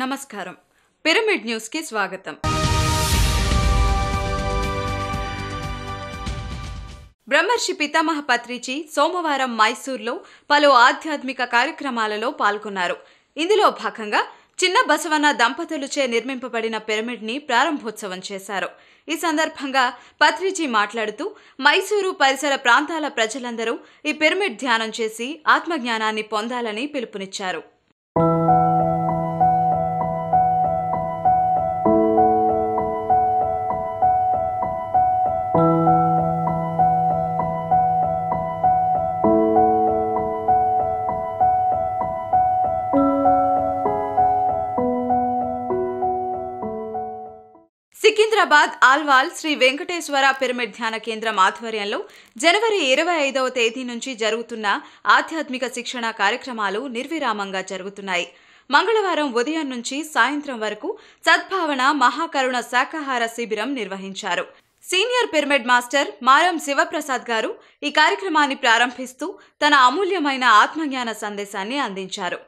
నమస్కారం. Pyramid news కి స్వాగతం. బ్రహ్మర్షి పితామహ పత్రిజీ సోమవారం మైసూర్లో పలు ఆధ్యాత్మిక కార్యక్రమాలలో పాల్గొన్నారు. ఇందులో భాగంగా చిన్న బసవన్న దంపతులచే నిర్మింపబడిన పిరమిడ్ ని ప్రారంభోత్సవం చేశారు. ఈ సందర్భంగా పత్రిజీ మాట్లాడుతూ మైసూరు పరిసర ప్రాంతాల ప్రజలందరూ ఈ పిరమిడ్ ధ్యానం చేసి ఆత్మజ్ఞానాన్ని పొందాలని పిలుపునిచ్చారు. సికింద్రాబాద్ ఆల్వాల్ శ్రీ వెంకటేశ్వర పిరమిడ్ ధ్యాన కేంద్రం ఆధ్వర్యంలో జనవరి 25వ తేదీ నుంచి జరుగుతున్న ఆధ్యాత్మిక శిక్షణ కార్యక్రమాలు నిర్విరామంగా జరుగుతున్నాయి. మంగళవారం ఉదయం నుంచి సాయంత్రం వరకు సద్భావన మహాకరుణ శాకాహార శిబిరం నిర్వహించారు. సీనియర్ పిరమిడ్ మాస్టర్ మారం శివప్రసాద్ గారు ఈ కార్యక్రమాన్ని ప్రారంభిస్తూ తన అమూల్యమైన ఆత్మజ్ఞాన సందేశాన్ని అందించారు.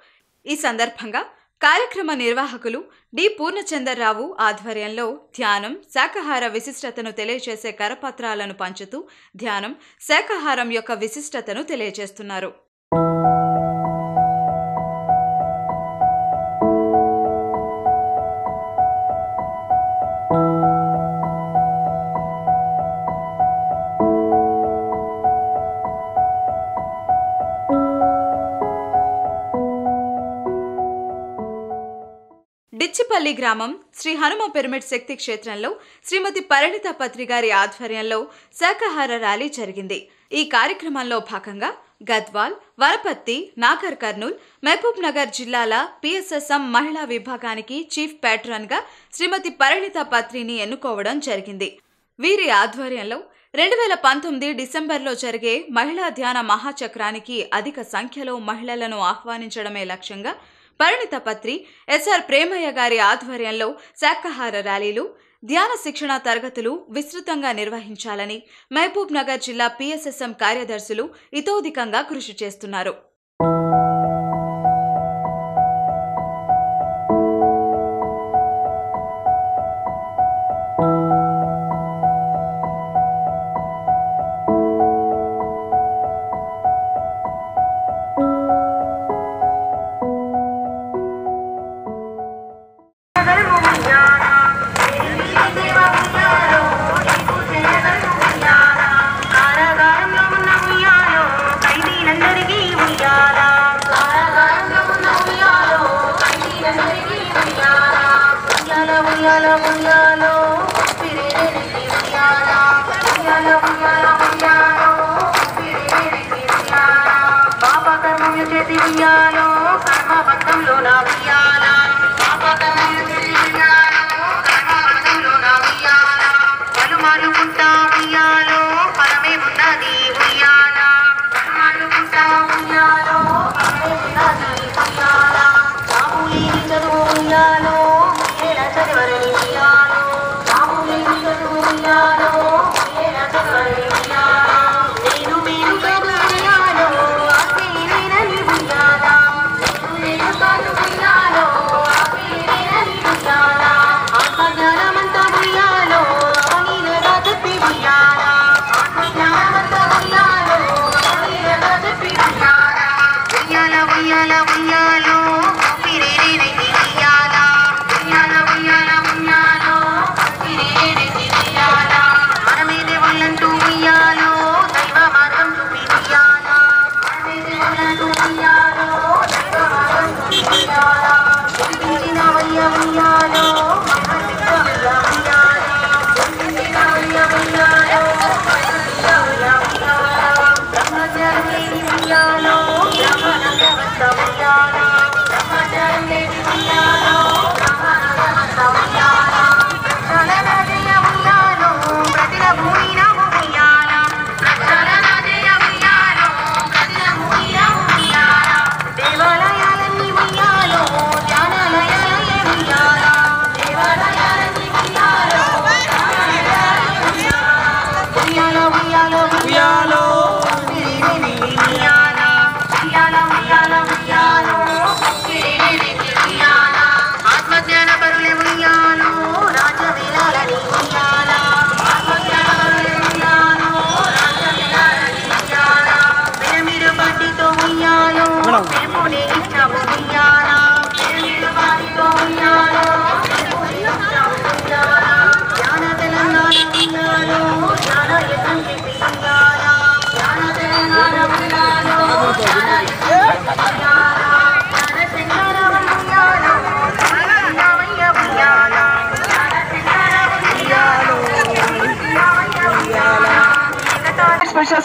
ఈ సందర్భంగా కార్యక్రమ నిర్వాహకులు డి పూర్ణచందర్రావు ఆధ్వర్యంలో ధ్యానం, శాకాహార విశిష్టతను తెలియజేసే కరపత్రాలను పంచుతూ ధ్యానం, శాకాహారం యొక్క విశిష్టతను తెలియజేస్తున్నారు. డిచ్చిపల్లి గ్రామం శ్రీ హనుమ పిరమిడ్ శక్తి క్షేత్రంలో శ్రీమతి పరిణిత పత్రి గారి ఆధ్వర్యంలో శాకాహార ర్యాలీ జరిగింది. ఈ కార్యక్రమంలో భాగంగా గద్వాల్, వరపత్తి, నాగర్ కర్నూల్, మహబూబ్ నగర్ జిల్లాల పిఎస్ఎస్ఎం మహిళా విభాగానికి చీఫ్ ప్యాట్రన్ గా శ్రీమతి పరిణిత పత్రిని ఎన్నుకోవడం జరిగింది. వీరి ఆధ్వర్యంలో 2019 డిసెంబర్లో జరిగే మహిళా ధ్యాన మహాచక్రానికి అధిక సంఖ్యలో మహిళలను ఆహ్వానించడమే లక్ష్యంగా పరిణిత పత్రి ఎస్ఆర్ ప్రేమయ్య గారి ఆధ్వర్యంలో శాకాహార ర్యాలీలు, ధ్యాన శిక్షణ తరగతులు విస్తృతంగా నిర్వహించాలని మహబూబ్ నగర్ జిల్లా పిఎస్ఎస్ఎం కార్యదర్శులు ఇతోధికంగా కృషి చేస్తున్నారు. నేను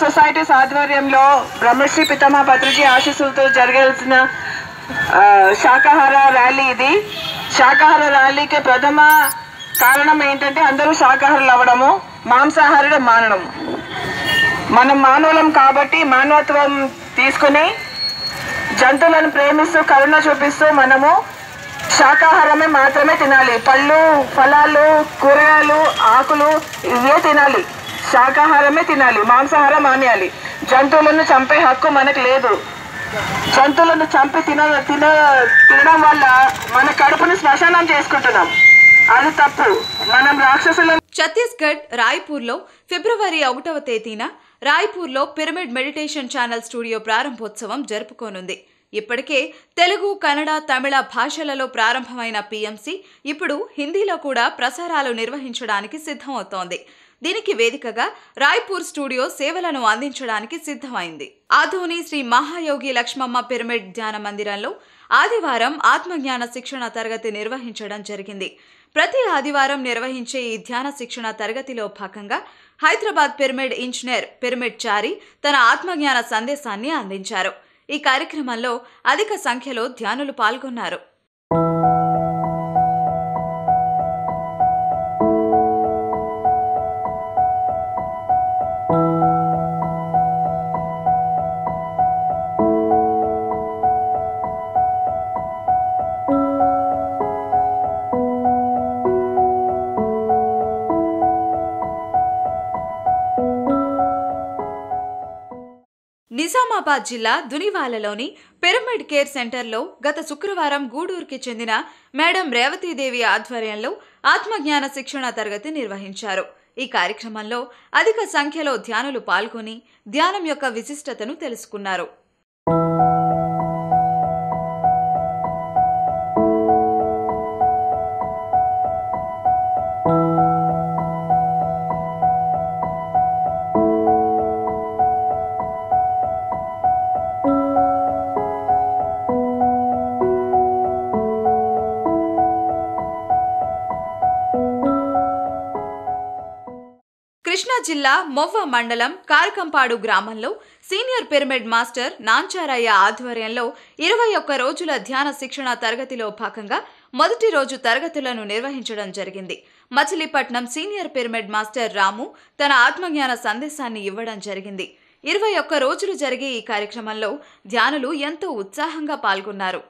సొసైటీస్ ఆధ్వర్యంలో బ్రహ్మశ్రీ పితామహ పత్రిజీ ఆశీస్సులతో జరగాల్సిన శాకాహార ర్యాలీ ఇది. శాకాహార ర్యాలీకి ప్రథమ కారణం ఏంటంటే అందరూ శాకాహారులు అవ్వడము, మాంసాహారులు మానడం. మనం మానవులం కాబట్టి మానవత్వం తీసుకుని జంతువులను ప్రేమిస్తూ కరుణ చూపిస్తూ మనము శాకాహారమే మాత్రమే తినాలి. పళ్ళు, ఫలాలు, కూరగాయలు, ఆకులు ఇవే తినాలి. శాకాహారమే తినాలి, మాంసాహారం మానేయాలి. జంతువులను చంపే హక్కు మనకు లేదు. జంతువులను చంపి తినడం వల్ల మన కడుపును శ్మశానం చేసుకుంటున్నాం. అది తప్పు. మనం రాక్షసులను. ఛత్తీస్గఢ్ రాయ్పూర్లో ఫిబ్రవరి 1వ తేదీన రాయ్పూర్లో పిరమిడ్ మెడిటేషన్ ఛానల్ స్టూడియో ప్రారంభోత్సవం జరుపుకోనుంది. ఇప్పటికే తెలుగు, కన్నడ, తమిళ భాషలలో ప్రారంభమైన పిఎంసి ఇప్పుడు హిందీలో కూడా ప్రసారాలు నిర్వహించడానికి సిద్ధమవుతోంది. దీనికి వేదికగా రాయ్పూర్ స్టూడియో సేవలను అందించడానికి సిద్ధమైంది. ఆధోని శ్రీ మహాయోగి లక్ష్మమ్మ పిరమిడ్ ధ్యాన మందిరంలో ఆదివారం ఆత్మజ్ఞాన శిక్షణ తరగతి నిర్వహించడం జరిగింది. ప్రతి ఆదివారం నిర్వహించే ఈ ధ్యాన శిక్షణ తరగతిలో భాగంగా హైదరాబాద్ పిరమిడ్ ఇంజనీర్ పిరమిడ్ చారి తన ఆత్మజ్ఞాన సందేశాన్ని అందించారు. ఈ కార్యక్రమంలో అధిక సంఖ్యలో ధ్యానులు పాల్గొన్నారు. నిజామాబాద్ జిల్లా దునివాలలోని పిరమిడ్ కేర్ సెంటర్లో గత శుక్రవారం గూడూరుకి చెందిన మేడం రేవతీదేవి ఆధ్వర్యంలో ఆత్మజ్ఞాన శిక్షణ తరగతి నిర్వహించారు. ఈ కార్యక్రమంలో అధిక సంఖ్యలో ధ్యానులు పాల్గొని ధ్యానం యొక్క విశిష్టతను తెలుసుకున్నారు. కృష్ణా జిల్లా మొవ్వ మండలం కార్కంపాడు గ్రామంలో సీనియర్ పిరమిడ్ మాస్టర్ నాంచారయ్య ఆధ్వర్యంలో 21 రోజుల ధ్యాన శిక్షణ తరగతిలో భాగంగా మొదటి రోజు తరగతులను నిర్వహించడం జరిగింది. మచిలీపట్నం సీనియర్ పిరమిడ్ మాస్టర్ రాము తన ఆత్మజ్ఞాన సందేశాన్ని ఇవ్వడం జరిగింది. 21 రోజులు జరిగే ఈ కార్యక్రమంలో ధ్యానులు ఎంతో ఉత్సాహంగా పాల్గొన్నారు.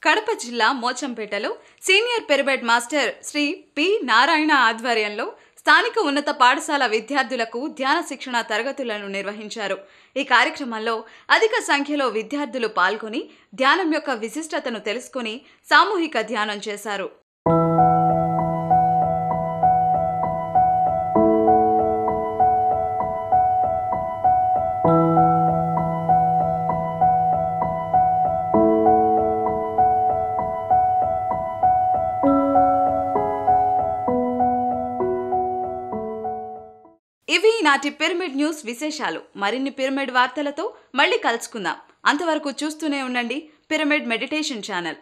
కడప జిల్లా మోచంపేటలో senior pyramid master Sri P Narayana ఆధ్వర్యంలో స్థానిక ఉన్నత పాఠశాల విద్యార్థులకు ధ్యాన శిక్షణ తరగతులను నిర్వహించారు. ఈ కార్యక్రమంలో అధిక సంఖ్యలో విద్యార్థులు పాల్గొని ధ్యానం యొక్క విశిష్టతను తెలుసుకుని సామూహిక ధ్యానం చేశారు. ఇవి నాటి పిరమిడ్ న్యూస్ విశేషాలు. మరిన్ని పిరమిడ్ వార్తలతో మళ్ళీ కలుసుకుందాం. అంతవరకు చూస్తూనే ఉండండి పిరమిడ్ మెడిటేషన్ ఛానల్.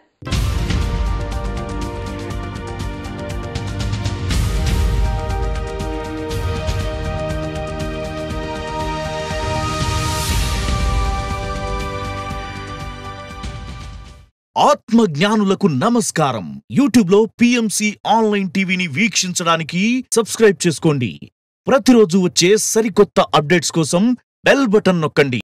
ఆత్మ జ్ఞానులకు నమస్కారం. యూట్యూబ్ లో పిఎంసి ఆన్లైన్ టీవీని వీక్షించడానికి సబ్స్క్రైబ్ చేసుకోండి. ప్రతిరోజు వచ్చే సరికొత్త అప్డేట్స్ కోసం బెల్ బటన్ నొక్కండి.